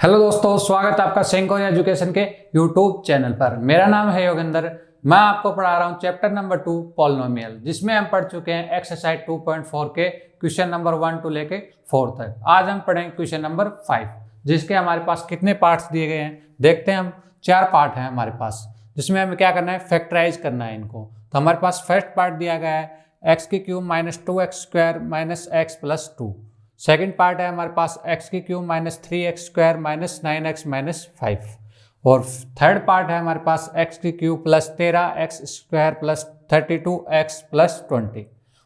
Hello दोस्तों, स्वागत है आपका सेंकोर एजुकेशन के यूट्यूब चैनल पर। मेरा नाम है योगेंद्र। मैं आपको पढ़ा रहा हूं चैप्टर नंबर 2 पॉलिनोमियल, जिसमें हम पढ़ चुके हैं एक्सरसाइज 2.4 के क्वेश्चन नंबर 1 to लेके 4 तक। आज हम पढ़ेंगे क्वेश्चन नंबर 5, जिसके हमारे पास कितने पार्ट्स दिए गए हैं देखते हैं हम। 4 पार्ट हैं हमारे पास, जिसमें हमें क्या करना है, फैक्टराइज करना है इनको। तो हमारे पास फर्स्ट पार्ट दिया गया है एक्स की cube minus 2x² minus x plus 2। Second part है हमारे पास एक्स की cube minus 3x² minus 9x minus 5। और थर्ड पार्ट है हमारे पास एक्स की cube plus 13x² plus 32x plus 20।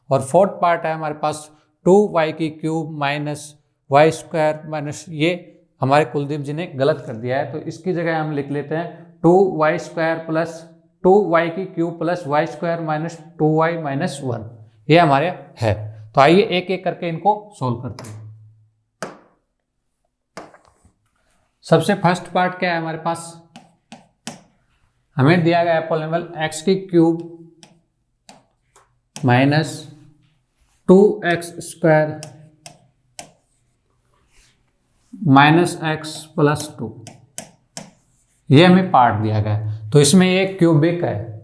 और फोर्थ पार्ट है हमारे पास 2y की क्यूब माइनस y² माइनस, ये हमारे कुलदीप जी ने गलत कर दिया है, तो इसकी जगह हम लिख लेते हैं 2y² प्लस 2y की cube plus y² minus 2y minus 1। ये हमारे है। तो आइए एक एक करके इनको सोल्व करते हैं। सबसे फर्स्ट पार्ट क्या है हमारे पास, हमें दिया गया है पॉलिनोमियल एक्स की cube minus 2x² minus x plus 2। ये हमें पार्ट दिया गया है। तो इसमें ये क्यूबिक है।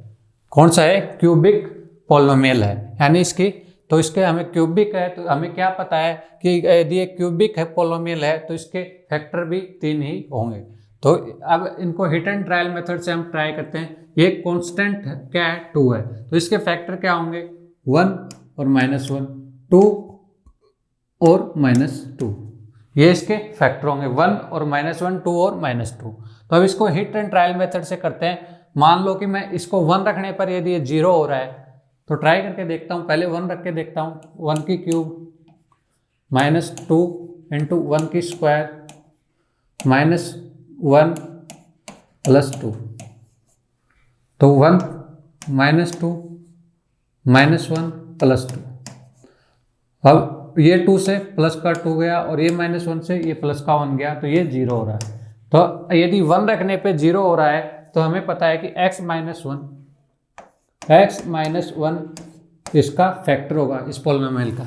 कौन सा है? क्यूबिक पॉलिनोमियल है, यानी इसकी, तो इसके हमें क्यूबिक है तो हमें क्या पता है कि यदि ये क्यूबिक है पॉलिनोमियल है तो इसके फैक्टर भी 3 ही होंगे। तो अब इनको हिट एंड ट्रायल मेथड से हम ट्राई करते हैं। ये कांस्टेंट क्या है? 2 है, तो इसके फैक्टर क्या होंगे? 1 और -1, 2 और -2। ये इसके फैक्टर होंगे 1 और -1, 2 और -2। तो अब इसको हिट एंड ट्रायल मेथड से करते हैं। मान लो कि मैं इसको 1 रखने पर यदि ये 0 हो रहा है तो ट्राई करके देखता हूँ। पहले 1 रख के देखता हूँ। 1 की क्यूब माइनस 2 इंटू 1 की स्क्वायर माइनस 1 प्लस 2। तो 1 -2 -1 प्लस 2। अब ये 2 से प्लस का 2 गया और ये -1 से ये प्लस का 1 गया, तो ये 0 हो रहा है। तो यदि 1 रखने पे 0 हो रहा है तो हमें पता है कि x माइनस 1 इसका फैक्टर होगा, इस पॉलिनोमियल का।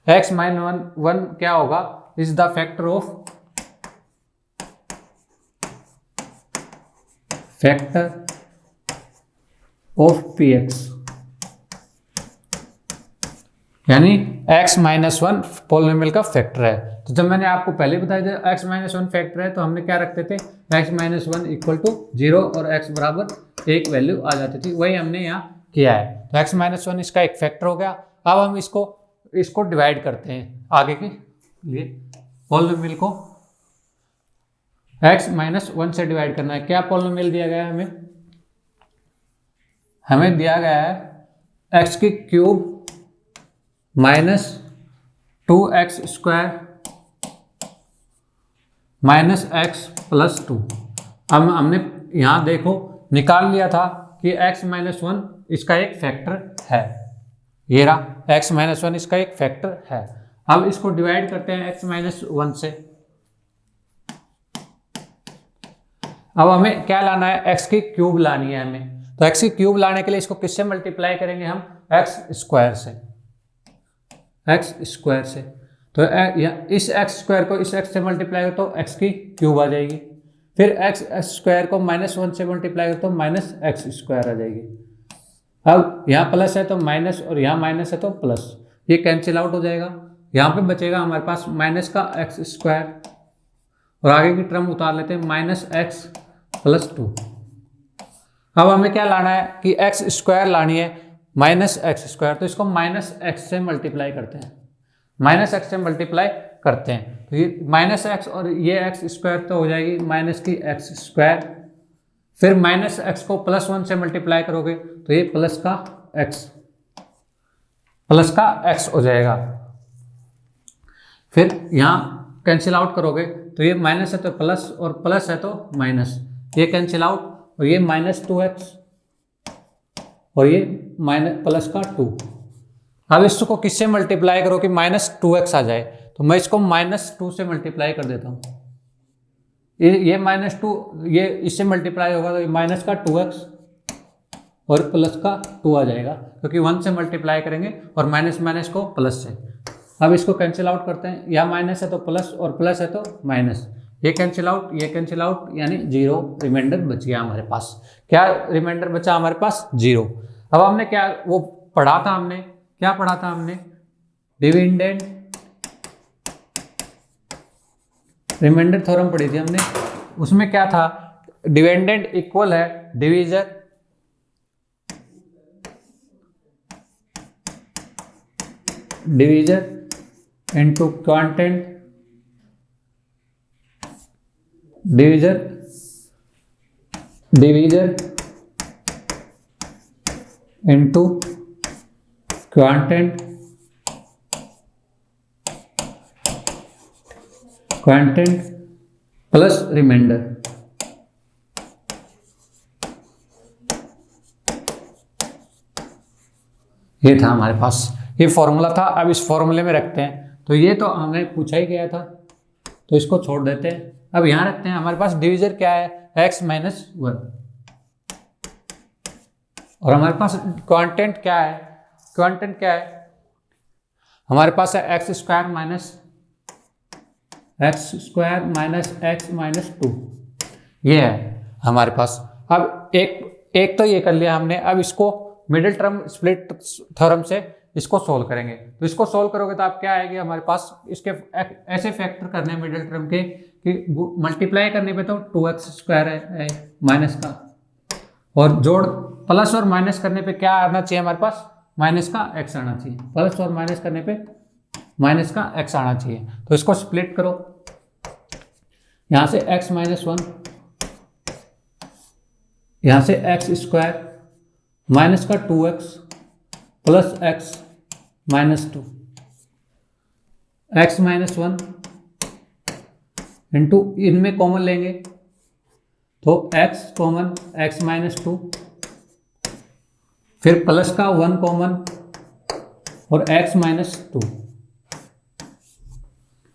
x माइनस 1 क्या होगा? Is the factor of px, यानी x माइनस 1 पॉलिनोमियल का फैक्टर है। तो जब मैंने आपको पहले बताया था x माइनस 1 फैक्टर है, तो हमने क्या रखते थे? x माइनस 1 इक्वल टू 0 और x बराबर 1 वैल्यू आ जाती थी। वही हमने यहाँ किया है। तो x माइनस 1 इसका एक फैक्टर हो गया। अब हम इसको डिवाइड करते हैं आगे के लिए। पॉलिनोमियल को x माइनस 1 से डिवाइड करना है। क्या पॉलिनोमियल दिया गया है हमें? हमें दिया गया है x की cube minus 2x² minus x plus 2। अब हमने यहाँ देखो निकाल लिया था कि x माइनस 1 इसका एक फैक्टर है। ये रहा x माइनस 1 इसका एक फैक्टर है। अब इसको डिवाइड करते हैं x माइनस 1 से। अब हमें क्या लाना है? x की क्यूब लानी है हमें। तो x की क्यूब लाने के लिए इसको किससे मल्टीप्लाई करेंगे हम? x² से। तो इस x² को इस x से मल्टीप्लाई करो तो x की क्यूब आ जाएगी। फिर x² को -1 से मल्टीप्लाई करो तो -x² आ जाएगी। अब यहाँ प्लस है तो माइनस और यहाँ माइनस है तो प्लस, ये कैंसिल आउट हो जाएगा। यहाँ पे बचेगा हमारे पास माइनस का x² और आगे की टर्म उतार लेते हैं -x प्लस 2। अब हमें क्या लाना है कि x² लानी है -x², तो इसको -x से मल्टीप्लाई करते हैं। -x से मल्टीप्लाई करते हैं तो ये -x और ये x² तो हो जाएगी माइनस की x²। फिर -x को +1 से मल्टीप्लाई करोगे तो ये प्लस का x हो जाएगा। फिर यहाँ कैंसिल आउट करोगे तो ये माइनस है तो प्लस और प्लस है तो माइनस, ये कैंसिल आउट और ये -2x और ये प्लस का 2। अब इसको किससे मल्टीप्लाई करो कि -2x आ जाए? तो मैं इसको -2 से मल्टीप्लाई कर देता हूँ। ये -2 ये इससे मल्टीप्लाई होगा तो ये माइनस का 2x और प्लस का 2 आ जाएगा, क्योंकि 1 से मल्टीप्लाई करेंगे और माइनस को प्लस से। अब इसको कैंसिल आउट करते हैं। यहाँ माइनस है तो प्लस और प्लस है तो माइनस, ये कैंसिल आउट, ये कैंसिल आउट, यानी 0 रिमाइंडर बच गया हमारे पास। क्या रिमाइंडर बचा हमारे पास? 0। अब हमने क्या वो पढ़ा था, हमने क्या पढ़ा था? हमने डिविडेंड रिमाइंडर थ्योरम पढ़ी थी हमने। उसमें क्या था? डिविडेंड इक्वल है divisor into quotient divisor into quotient plus remainder. ये था हमारे पास, ये फॉर्मूला था। अब इस फॉर्मूले में रखते हैं, तो ये तो हमें पूछा ही गया था, तो इसको छोड़ देते हैं। अब यहां रखते हैं, हमारे पास डिवीजर क्या है? x माइनस 1, और हमारे पास क्वांटेंट क्या है? क्वांटेंट क्या है हमारे पास? है x square minus x minus 2, ये है हमारे पास। अब एक तो ये कर लिया हमने। अब इसको मिडिल टर्म स्प्लिट थ्योरम से इसको सोल्व करेंगे। तो इसको सोल्व करोगे तो आप क्या आएगी हमारे पास? इसके ऐसे फैक्टर करने हैं मिडिल टर्म के कि मल्टीप्लाई करने पे तो 2x स्क्वायर है माइनस का, और जोड़ प्लस और माइनस करने पे क्या आना चाहिए हमारे पास? माइनस का x आना चाहिए। प्लस और माइनस करने पे माइनस का x आना चाहिए। तो इसको स्प्लिट करो, यहां से x माइनस 1, यहां से x स्क्वायर माइनस का 2x plus x minus 2, x minus 1 into, इनमें कॉमन लेंगे तो x कॉमन x माइनस 2, फिर प्लस का 1 कॉमन और x माइनस 2।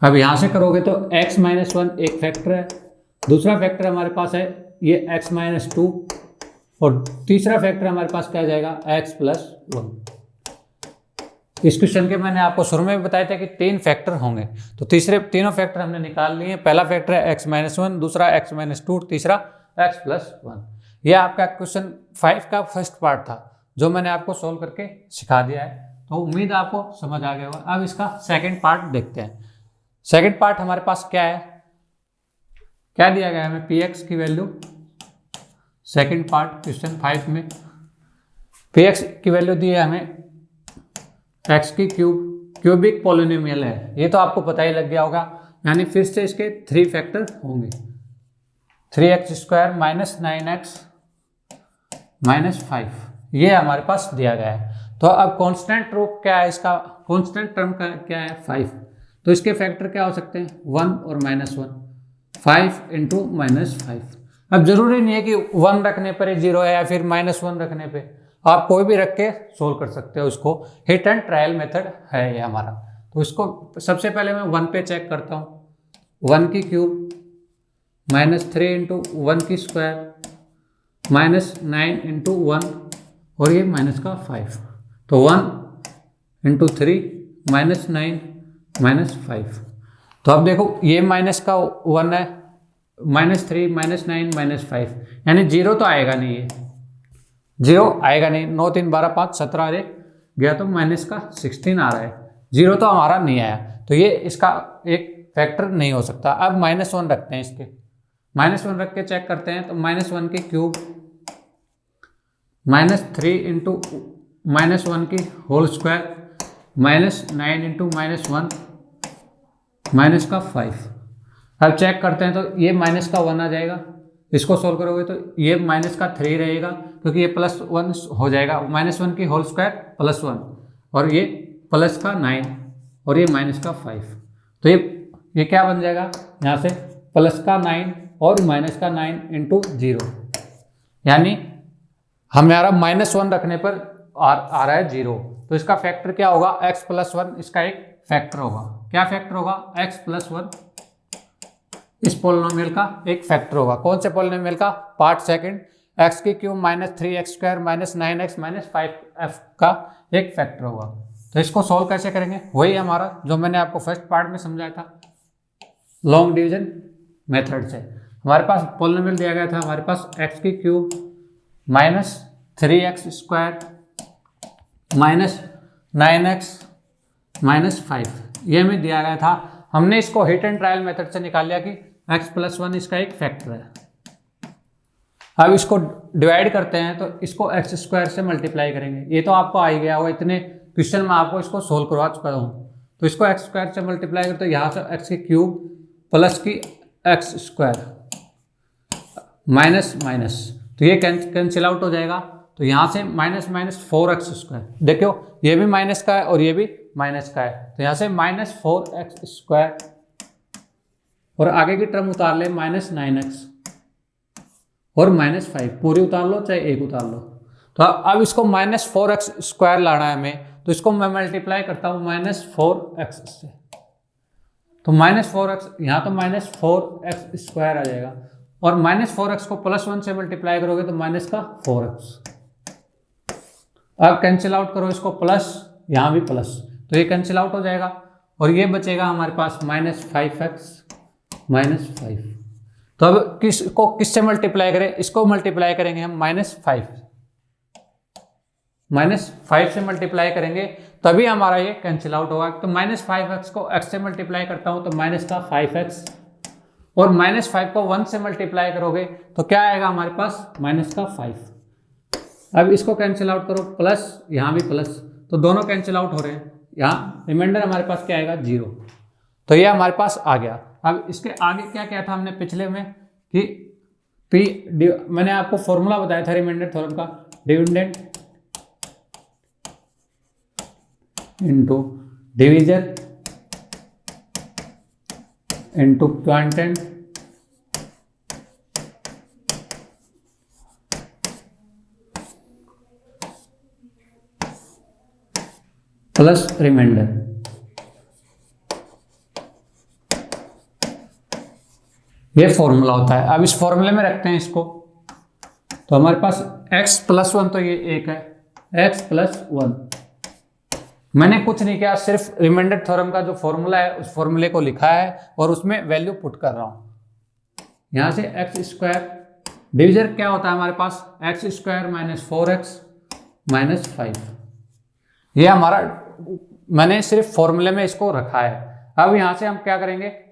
अब यहां से करोगे तो x माइनस 1 एक फैक्टर है, दूसरा फैक्टर हमारे पास है ये x माइनस 2, और तीसरा फैक्टर हमारे पास क्या आ जाएगा? x plus 1। इस क्वेश्चन के मैंने आपको शुरू में बताया था कि 3 फैक्टर होंगे, तो तीनों फैक्टर हमने निकाल लिए। पहला फैक्टर है x माइनस 1, दूसरा x माइनस 2, तीसरा x प्लस 1। यह आपका क्वेश्चन 5 का फर्स्ट पार्ट था, जो मैंने आपको सोल्व करके सिखा दिया है। तो उम्मीद आपको समझ आ गया होगा। अब इसका सेकेंड पार्ट देखते हैं। सेकेंड पार्ट हमारे पास क्या है? क्या दिया गया है हमें? px की वैल्यू, सेकेंड पार्ट क्वेश्चन 5 में px की वैल्यू दी है हमें x की क्यूबिक पॉलिनोमियल है। ये तो आपको पता ही लग गया होगा, यानी फिर से इसके 3 फैक्टर होंगे। 3x square minus 9x minus 5, ये हमारे पास दिया गया है। तो अब कांस्टेंट रूप क्या है इसका? कांस्टेंट टर्म का क्या है? 5। तो इसके फैक्टर क्या हो सकते हैं? 1 और माइनस 1, 5 इंटू माइनस 5। अब जरूरी नहीं है कि 1 रखने पर 0 है या फिर माइनस 1 रखने पे, आप कोई भी रख के सोल्व कर सकते हो। उसको हिट एंड ट्रायल मेथड है ये हमारा। तो इसको सबसे पहले मैं 1 पे चेक करता हूँ। 1 की क्यूब माइनस 3 इंटू 1 की स्क्वायर माइनस 9 इंटू 1, और ये माइनस का 5। तो 1 इंटू 3 माइनस 9 माइनस 5। तो अब देखो ये माइनस का 1 है, माइनस 3 माइनस 9 माइनस 5, यानी 0 तो आएगा नहीं, ये 0 आएगा नहीं। 9 3 12 5 17 गया तो माइनस का 16 आ रहा है, 0 तो हमारा नहीं आया। तो ये इसका एक फैक्टर नहीं हो सकता। अब माइनस 1 रखते हैं, इसके माइनस 1 रख के चेक करते हैं। तो माइनस 1 की क्यूब माइनस 3 इंटू माइनस 1 की whole square minus 9 into minus 1 minus का 5। अब चेक करते हैं तो ये माइनस का 1 आ जाएगा। इसको सोल्व करोगे तो ये माइनस का 3 रहेगा, क्योंकि ये प्लस 1 हो जाएगा। माइनस 1 की होल स्क्वायर प्लस 1, और ये प्लस का 9, और ये माइनस का 5। तो ये क्या बन जाएगा? यहाँ से प्लस का 9 और माइनस का 9 इंटू 0, यानी हमारा माइनस 1 रखने पर आ रहा है 0। तो इसका फैक्टर क्या होगा? x प्लस 1 इसका एक फैक्टर होगा। क्या फैक्टर होगा? x प्लस 1 इस पोलिनोमियल का एक फैक्टर होगा। कौन से पोलिनोमियल का? पार्ट सेकंड, x की cube minus 3x square minus 9x minus 5f का एक फैक्टर होगा। तो इसको सॉल्व कैसे करेंगे? वही हमारा जो मैंने आपको फर्स्ट पार्ट में समझाया था, लॉन्ग डिवीजन मेथड से। हमारे पास पॉलिनोमियल दिया गया था हमारे पास एक्स की cube minus 3x² minus 9x minus 5, ये हमें दिया गया था। हमने इसको हिट एंड ट्रायल मेथड से निकाल लिया कि x+1 इसका एक फैक्टर है। अब इसको डिवाइड करते हैं तो इसको x² से मल्टीप्लाई करेंगे। ये तो आपको आ ही गया होगा, इतने क्वेश्चन में आपको इसको सोल्व करवा चुका हूँ। तो इसको x² से मल्टीप्लाई करते तो यहाँ से x की क्यूब प्लस की x² माइनस माइनस, तो ये कैंसिल आउट हो जाएगा। तो यहाँ से माइनस माइनस 4x², देखो ये भी माइनस का है और ये भी माइनस का है, तो यहाँ से -4x² और आगे की टर्म उतार ले -9x और -5, पूरी उतार लो चाहे एक उतार लो। तो अब इसको -4x² लाना है हमें, तो इसको मैं मल्टीप्लाई करता हूँ -4x से, तो -4x, यहाँ तो -4x² आ जाएगा और -4x को +1 से मल्टीप्लाई करोगे तो -4x। अब कैंसिल आउट करो इसको, प्लस यहाँ भी प्लस, तो ये कैंसिल आउट हो जाएगा और ये बचेगा हमारे पास -5x -5। तो अब किससे मल्टीप्लाई करें, इसको मल्टीप्लाई करेंगे हम -5 से मल्टीप्लाई करेंगे तभी हमारा ये कैंसिल आउट होगा। तो -5x को x से मल्टीप्लाई करता हूं तो -5x और -5 को 1 से मल्टीप्लाई करोगे तो क्या आएगा हमारे पास -5। अब इसको कैंसिल आउट करो, प्लस यहाँ भी प्लस, तो दोनों कैंसिल आउट हो रहे हैं। यहाँ रिमाइंडर हमारे पास क्या आएगा 0, तो ये हमारे पास आ गया। अब इसके आगे क्या किया था हमने पिछले में कि मैंने आपको फॉर्मूला बताया था रिमाइंडर थ्योरम का, dividend into divisor into quotient plus remainder. ये फॉर्मूला होता है। अब इस फॉर्मूले में रखते हैं इसको, तो हमारे पास x+1, तो ये एक है x+1। मैंने कुछ नहीं किया, सिर्फ रिमाइंडर थ्योरम का जो फॉर्मूला है उस फॉर्मूले को लिखा है और उसमें वैल्यू पुट कर रहा हूं। यहां से x², डिवीजर क्या होता है हमारे पास x² - 4x - 5, ये हमारा, मैंने सिर्फ फॉर्मूले में इसको रखा है। अब यहां से हम क्या करेंगे,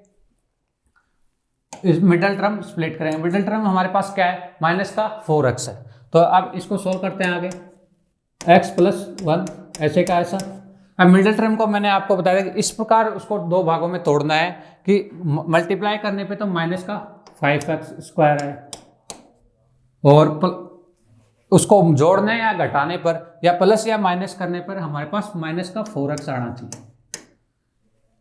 इस मिडल टर्म स्प्लिट करेंगे। मिडल टर्म हमारे पास क्या है -4x है, तो अब इसको सोल्व करते हैं आगे, x+1 ऐसे का ऐसा। अब मिडल टर्म को मैंने आपको बताया कि इस प्रकार उसको दो भागों में तोड़ना है कि मल्टीप्लाई करने पे तो -5x² है और उसको जोड़ने या घटाने पर या प्लस या माइनस करने पर हमारे पास -4x आना चाहिए।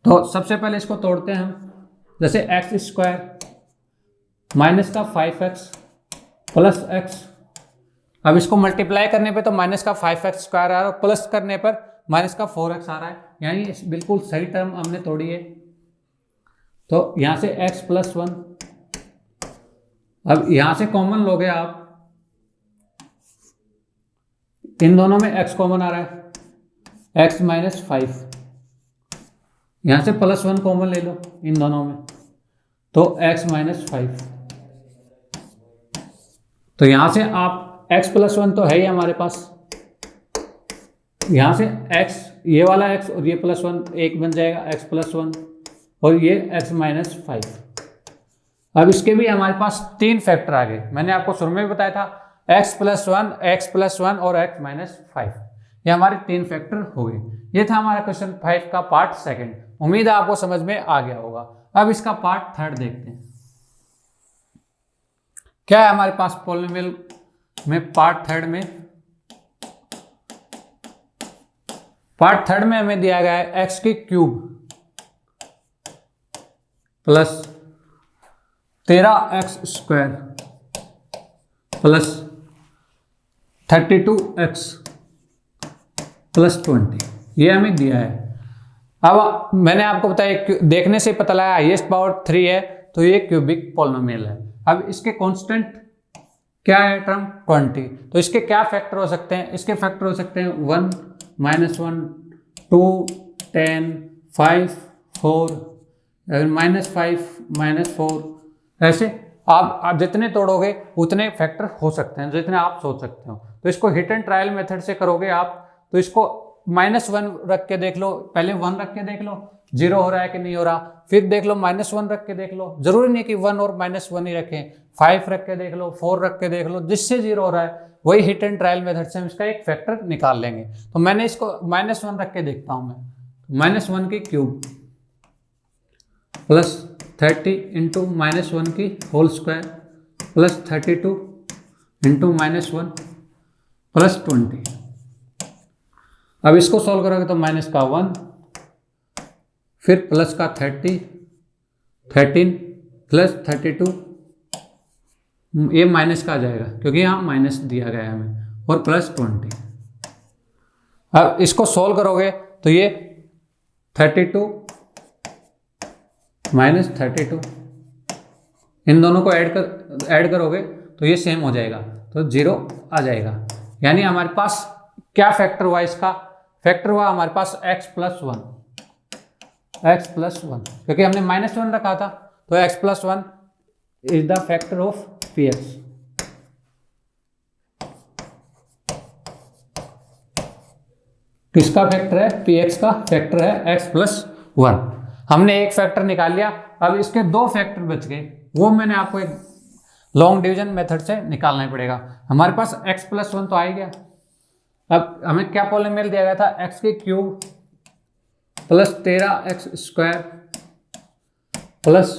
तो सबसे पहले इसको तोड़ते हैं हम, जैसे x² -5x प्लस x। अब इसको मल्टीप्लाई करने पे तो -5x² आ रहा है और प्लस करने पर -4x आ रहा है, यानी बिल्कुल सही टर्म हमने तोड़ी है। तो यहां से x+1, अब यहां से कॉमन लोगे आप, इन दोनों में x कॉमन आ रहा है, x -5, यहां से +1 कॉमन ले लो इन दोनों में, तो x -5। तो यहां से आप x+1 तो है ही हमारे पास, यहां से x, ये वाला x और ये +1 एक बन जाएगा x+1 और ये x -5। अब इसके भी हमारे पास 3 फैक्टर आ गए। मैंने आपको शुरू में भी बताया था x+1 और x -5, ये हमारे 3 फैक्टर हो गए। ये था हमारा क्वेश्चन 5 का पार्ट सेकंड। उम्मीद है आपको समझ में आ गया होगा। अब इसका पार्ट थर्ड देखते हैं। क्या है हमारे पास पॉलिनोमियल में पार्ट थर्ड में? पार्ट थर्ड में हमें दिया गया है x की cube plus 13x² plus 32x plus 20, ये हमें दिया है। अब मैंने आपको बताया, देखने से पता लगा हाईएस्ट पावर 3 है, तो ये क्यूबिक पॉलिनोमियल है। अब इसके कांस्टेंट क्या है टर्म 20, तो इसके क्या फैक्टर हो सकते हैं? इसके फैक्टर हो सकते हैं 1 -1 2 10 5 4 -5 -4 ऐसे आप जितने तोड़ोगे उतने फैक्टर हो सकते हैं, जितने आप सोच सकते हो। तो इसको हिट एंड ट्रायल मेथड से करोगे आप, तो इसको -1 रख के देख लो, पहले 1 रख के देख लो 0 हो रहा है कि नहीं हो रहा, फिर देख लो -1 रख के देख लो, जरूरी नहीं कि 1 और -1 ही रखें, 5 रख के देख लो, 4 रख के देख लो, जिससे 0 हो रहा है वही हिट एंड ट्रायल मेथड से हम इसका एक फैक्टर निकाल लेंगे। तो मैंने इसको -1 रख के देखता हूं मैं, -1 की क्यूब प्लस 30 इंटू -1 की whole square plus 32 into -1 plus 20। अब इसको सॉल्व करोगे तो माइनस का 1, फिर प्लस का 13 प्लस 32, ये माइनस का आ जाएगा क्योंकि यहाँ माइनस दिया गया है हमें, और प्लस 20। अब इसको सॉल्व करोगे तो ये 32 माइनस 32, इन दोनों को ऐड करोगे तो ये सेम हो जाएगा, तो 0 आ जाएगा। यानी हमारे पास क्या फैक्टर हुआ, इसका फैक्टर हुआ हमारे पास x प्लस 1, क्योंकि हमने -1 रखा था, तो x plus 1 is the factor of px। किसका फैक्टर है? px का फैक्टर है x प्लस 1। हमने एक फैक्टर निकाल लिया, अब इसके 2 फैक्टर बच गए, वो मैंने आपको एक लॉन्ग डिवीजन मेथड से निकालना पड़ेगा। हमारे पास x प्लस 1 तो आ ही गया। अब हमें क्या पॉलिनोमियल दिया गया था? x की cube plus 13x square plus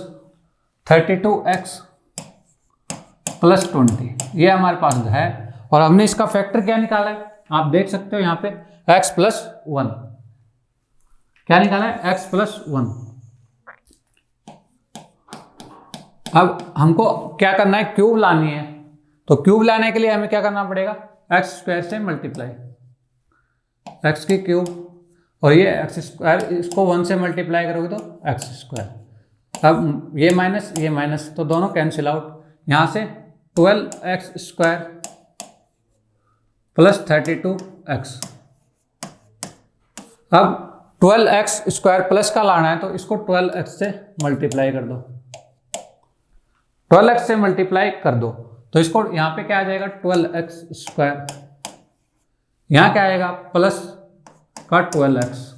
32x plus 20, ये हमारे पास है। और हमने इसका फैक्टर क्या निकाला है, आप देख सकते हो यहाँ पे x प्लस 1, क्या निकाला है? x plus 1। अब हमको क्या करना है? क्यूब लानी है, तो क्यूब लाने के लिए हमें क्या करना पड़ेगा? एक्स स्क्वायर से मल्टीप्लाई, एक्स की क्यूब और ये एक्स स्क्वायर, इसको 1 से मल्टीप्लाई करोगे तो एक्स स्क्वायर। अब ये माइनस तो दोनों कैंसिल आउट, यहाँ से 12x स्क्वायर प्लस 32x। अब 12x स्क्वायर प्लस का लाना है तो इसको 12x से मल्टीप्लाई कर दो, 12x से मल्टीप्लाई कर दो, तो इसको यहाँ पे क्या आ जाएगा? 12x स्क्वायर, यहाँ क्या आएगा? प्लस का 12x।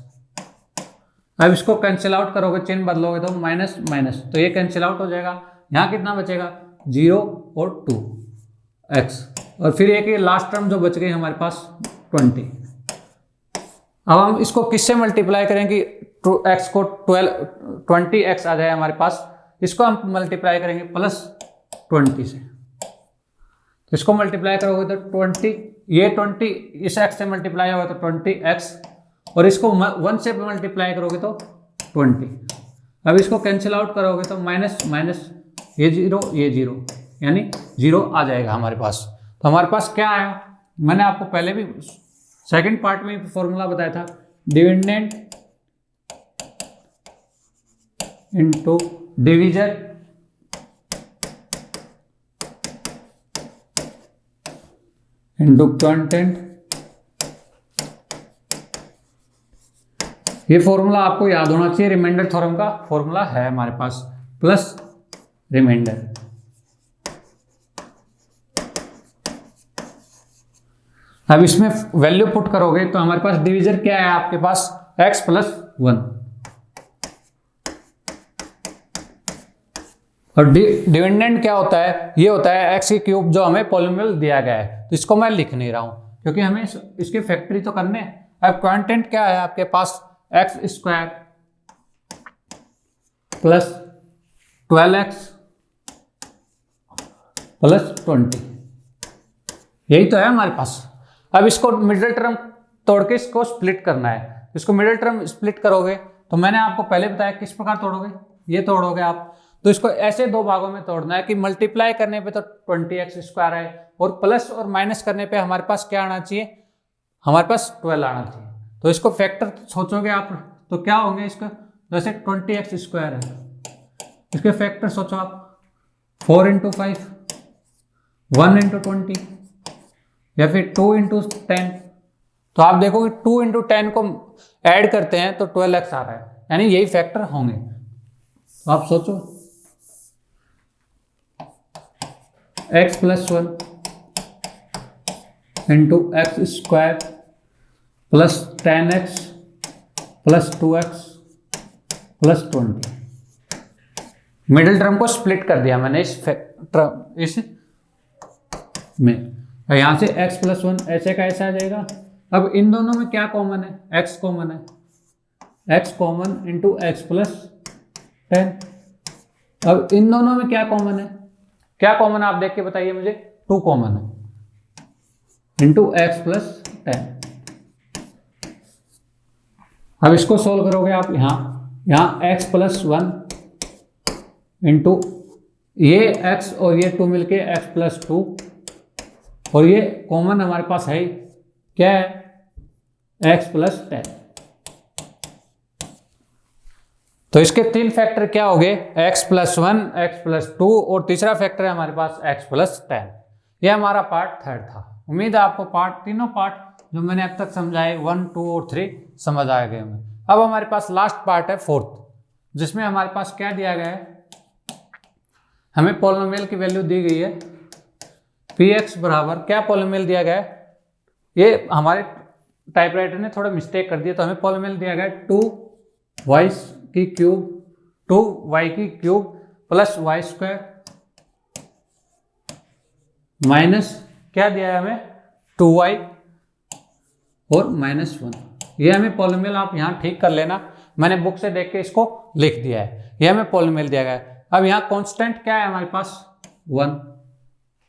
अब इसको कैंसिल आउट करोगे, चिन्ह बदलोगे तो माइनस माइनस, तो ये कैंसिल आउट हो जाएगा। यहाँ कितना बचेगा? 0 और 2x, और फिर एक ये लास्ट टर्म जो बच गई हमारे पास 20। अब हम इसको किससे मल्टीप्लाई करें कि x को 20x आ जाए हमारे पास? इसको हम मल्टीप्लाई करेंगे प्लस 20 से, तो इसको मल्टीप्लाई करोगे तो 20, ये 20 इस x से मल्टीप्लाई होगा तो 20x, और इसको 1 से मल्टीप्लाई करोगे तो 20। अब इसको कैंसिल आउट करोगे तो माइनस माइनस, ये 0, यानी 0 आ जाएगा हमारे पास। तो हमारे पास क्या आया? मैंने आपको पहले भी सेकंड पार्ट में फॉर्मूला बताया था, dividend into divisor into content. ये फॉर्मूला आपको याद होना चाहिए, रिमाइंडर थ्योरम का फॉर्मूला है हमारे पास, प्लस रिमाइंडर। अब इसमें वैल्यू पुट करोगे तो हमारे पास डिवीजर क्या है आपके पास? x प्लस 1, और डिविडेंड क्या होता है? ये होता है x की क्यूब जो हमें पॉलिनोमियल दिया गया है, तो इसको मैं लिख नहीं रहा हूं क्योंकि हमें इसकी फैक्टरी तो करने हैं। अब क्वांटेंट क्या है आपके पास? X square plus 12x plus 20, यही तो है हमारे पास। अब इसको मिडिल टर्म तोड़ के इसको स्प्लिट करना है, इसको मिडिल टर्म स्प्लिट करोगे तो मैंने आपको पहले बताया किस प्रकार तोड़ोगे, ये तोड़ोगे आप। तो इसको ऐसे 2 भागों में तोड़ना है कि मल्टीप्लाई करने पे तो 20x स्क्वायर है, और प्लस और माइनस करने पे हमारे पास क्या आना चाहिए? हमारे पास 12 आना चाहिए। तो इसको फैक्टर सोचोगे आप तो क्या होंगे इसका? जैसे 20x स्क्वायर है, इसके फैक्टर सोचो आप, 4 इंटू 5, 1 इंटू 20, या फिर 2 इंटू 10। तो आप देखोगे 2 इंटू 10 को ऐड करते हैं तो 12x आ रहा है, यानी यही फैक्टर होंगे। तो आप सोचो x plus one into x square plus 10x plus 2x plus 20। Middle term को स्प्लिट कर दिया मैंने इस में, यहां से x प्लस वन ऐसे का ऐसा आ जाएगा। अब इन दोनों में क्या कॉमन है, x कॉमन है, x common into x plus 10। अब इन दोनों में क्या कॉमन है, क्या कॉमन है आप देख के बताइए मुझे, 2 कॉमन है इंटू एक्स प्लस 10। अब इसको सोल्व करोगे आप, यहाँ x प्लस वन इंटू ये x और ये 2 मिलके x प्लस 2, और ये कॉमन हमारे पास है क्या है, x प्लस 10। तो इसके 3 फैक्टर क्या हो गए, x plus one, x plus 2 और तीसरा फैक्टर है हमारे पास x प्लस 10। यह हमारा पार्ट 3 था। उम्मीद है आपको तीनों पार्ट जो मैंने अब तक समझाए 1, 2 और 3 समझ आ गए होंगे। अब हमारे पास लास्ट पार्ट है 4th, जिसमें हमारे पास क्या दिया गया है, हमें पॉलिनोमियल की वैल्यू दी गई है px बराबर, क्या पॉलिनोमियल दिया गया है, ये हमारे टाइपराइटर ने थोड़ा मिस्टेक कर दिया, तो हमें पॉलिनोमियल दिया गया है 2y की क्यूब, 2y की cube plus Y square minus क्या दिया है हमें 2y और माइनस 1। ये हमें पॉलिनोमियल आप यहाँ ठीक कर लेना, मैंने बुक से देख के इसको लिख दिया है, ये हमें पॉलिनोमियल दिया गया है। अब यहाँ कांस्टेंट क्या है हमारे पास 1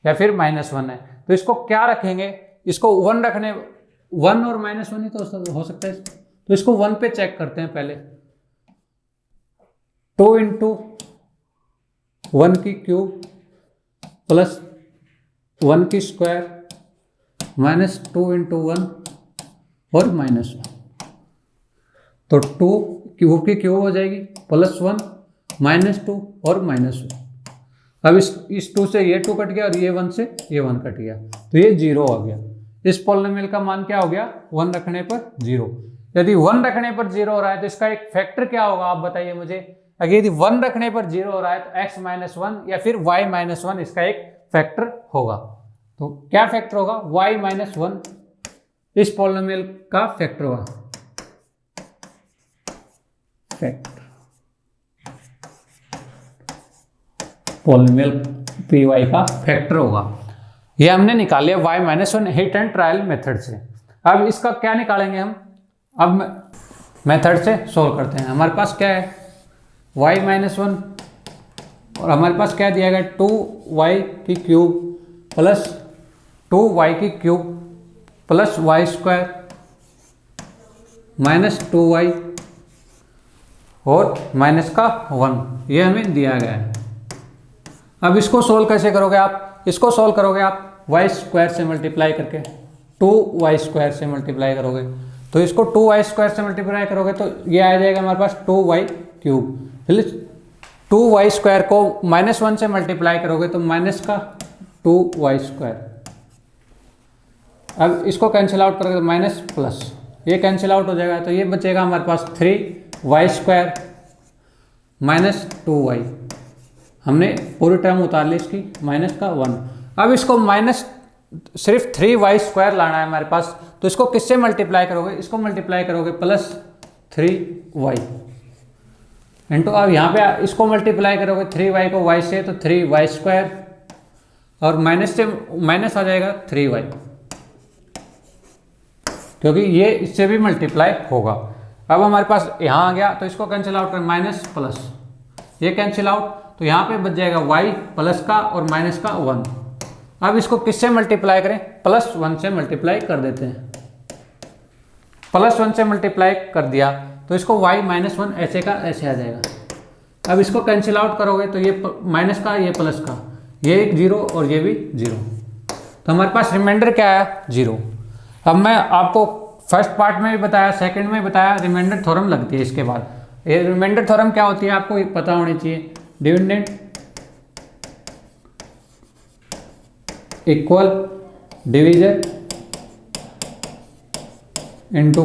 या फिर माइनस 1 है, तो इसको क्या रखेंगे, इसको 1 रखने, 1 और माइनस 1 ही तो हो सकता है, तो इसको 1 पे चेक करते हैं पहले। 2 इंटू 1 की क्यूब प्लस 1 की स्क्वायर माइनस 2 इंटू 1 और माइनस 1, तो 2 क्यूब की क्यूब हो जाएगी प्लस 1 माइनस 2 और माइनस 1। अब इस 2 से ये 2 कट गया और ये 1 से ये 1 कट गया, तो ये 0 हो गया। इस पॉलिनोमियल का मान क्या हो गया, 1 रखने पर 0। यदि 1 रखने पर 0 हो रहा है तो इसका एक फैक्टर क्या होगा आप बताइए मुझे। अगर यदि 1 रखने पर 0 हो रहा है तो x माइनस 1 या फिर y माइनस 1 इसका एक फैक्टर होगा। तो क्या फैक्टर होगा, y माइनस 1 इस पॉलिनोमियल का फैक्टर होगा, फैक्टर पॉलिनोमियल पी वाई का फैक्टर होगा। ये हमने निकाल लिया y minus 1 hit and trial method से। अब इसका क्या निकालेंगे हम, अब मेथड से सोल्व करते हैं। हमारे पास क्या है y माइनस 1 और हमारे पास क्या दिया गया 2y की क्यूब प्लस 2y की cube plus Y square minus 2y और माइनस का 1, ये हमें दिया गया है। अब इसको सोल्व कैसे करोगे आप, इसको सोल्व करोगे आप वाई स्क्वायर से मल्टीप्लाई करके, 2y स्क्वायर से मल्टीप्लाई करोगे, तो इसको 2y स्क्वायर से मल्टीप्लाई करोगे तो ये आ जाएगा हमारे पास 2y क्यूब, फिर 2y स्क्वायर को माइनस 1 से मल्टीप्लाई करोगे तो माइनस का 2y स्क्वायर। अब इसको कैंसिल आउट करोगे तो माइनस प्लस, ये कैंसिल आउट हो जाएगा, तो ये बचेगा हमारे पास 3y स्क्वायर माइनस 2y। हमने पूरी टर्म उतार ली इसकी, माइनस का 1। अब इसको माइनस सिर्फ 3y स्क्वायर लाना है हमारे पास, तो इसको किससे मल्टीप्लाई करोगे, इसको मल्टीप्लाई करोगे प्लस 3y इंटू, अब यहाँ पे इसको मल्टीप्लाई करोगे 3y को y से तो 3y स्क्वायर और माइनस से माइनस आ जाएगा 3y, क्योंकि ये इससे भी मल्टीप्लाई होगा। अब हमारे पास यहाँ आ गया तो इसको कैंसिल आउट करें, माइनस प्लस, ये कैंसिल आउट, तो यहाँ पे बच जाएगा y प्लस का और माइनस का 1। अब इसको किससे मल्टीप्लाई करें, प्लस 1 से मल्टीप्लाई कर देते हैं। प्लस 1 से मल्टीप्लाई कर दिया तो इसको y माइनस 1 ऐसे का ऐसे आ जाएगा। अब इसको कैंसिल आउट करोगे तो ये माइनस का ये प्लस का, ये एक 0 और ये भी 0, तो हमारे पास रिमाइंडर क्या है 0। अब मैं आपको फर्स्ट पार्ट में भी बताया, सेकंड में बताया, रिमाइंडर थ्योरम लगती है इसके बाद। ये रिमाइंडर थ्योरम क्या होती है आपको पता होनी चाहिए, dividend equal division into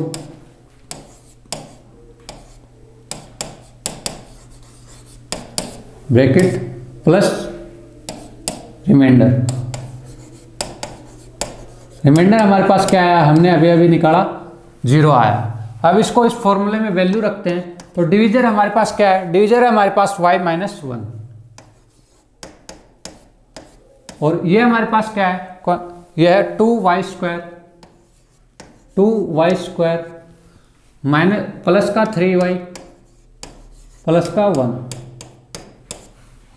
bracket plus remainder हमारे पास क्या आया, हमने अभी अभी निकाला 0 आया। अब इसको इस फॉर्मूले में वैल्यू रखते हैं, तो डिवीजर हमारे पास क्या है, डिवीजर है हमारे पास y माइनस 1, और ये हमारे पास क्या है, ये है 2y स्क्वायर माइनस प्लस का 3y प्लस का 1,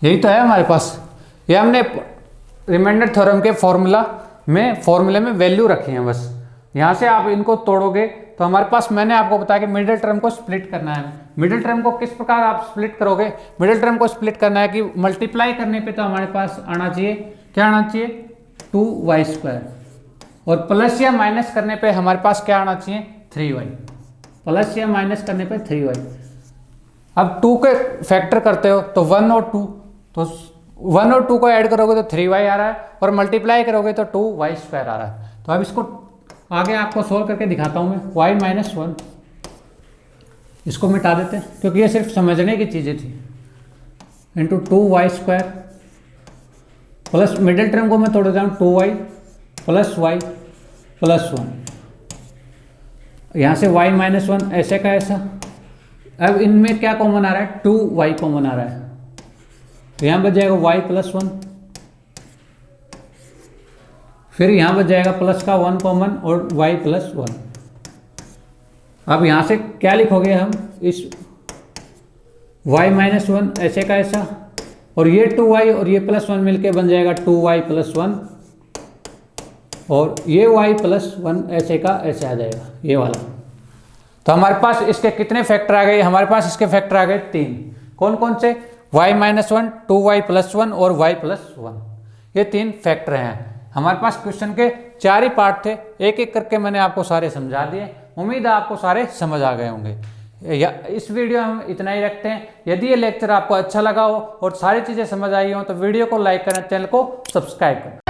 यही तो है हमारे पास। ये हमने रिमाइंडर थ्योरम के फॉर्मूले में वैल्यू रखी है बस। यहाँ से आप इनको तोड़ोगे तो हमारे पास, मैंने आपको बताया कि मिडिल टर्म को स्प्लिट करना है। मिडिल टर्म को किस प्रकार आप स्प्लिट करोगे, मिडिल टर्म को स्प्लिट करना है कि मल्टीप्लाई करने पे तो हमारे पास आना चाहिए, क्या आना चाहिए, 2y स्क्वायर, और प्लस या माइनस करने पे हमारे पास क्या आना चाहिए, 3y, प्लस या माइनस करने पे 3y। अब 2 के फैक्टर करते हो तो 1 और 2, तो 1 और 2 को ऐड करोगे तो 3y आ रहा है, और मल्टीप्लाई करोगे तो 2y स्क्वायर आ रहा है। तो अब इसको आगे आपको सोल्व करके दिखाता हूँ मैं। y माइनस 1, इसको मिटा देते हैं क्योंकि ये सिर्फ समझने की चीज़ें थी, into 2y square plus middle term को मैं तोड़ देता हूँ 2y प्लस y प्लस 1, यहाँ से y माइनस 1 ऐसे का ऐसा। अब इनमें क्या कॉमन आ रहा है, 2y कॉमन आ रहा है, तो यहाँ बच जाएगा y प्लस 1, फिर यहाँ बच जाएगा प्लस का 1 कॉमन और y प्लस 1। अब यहाँ से क्या लिखोगे हम, इस y माइनस 1 ऐसे का ऐसा, और ये 2y और ये प्लस 1 मिलके बन जाएगा 2y प्लस 1, और ये y प्लस 1 ऐसे का ऐसे आ जाएगा, ये वाला। तो हमारे पास इसके कितने फैक्टर आ गए, हमारे पास इसके फैक्टर आ गए 3। कौन कौन से, y माइनस 1, 2y प्लस 1 और y प्लस 1, ये 3 फैक्टर हैं। हमारे पास क्वेश्चन के 4 ही पार्ट थे, एक एक करके मैंने आपको सारे समझा दिए। उम्मीद है आपको सारे समझ आ गए होंगे। इस वीडियो में हम इतना ही रखते हैं। यदि ये लेक्चर आपको अच्छा लगा हो और सारी चीज़ें समझ आई हो तो वीडियो को लाइक करें, चैनल को सब्सक्राइब करें।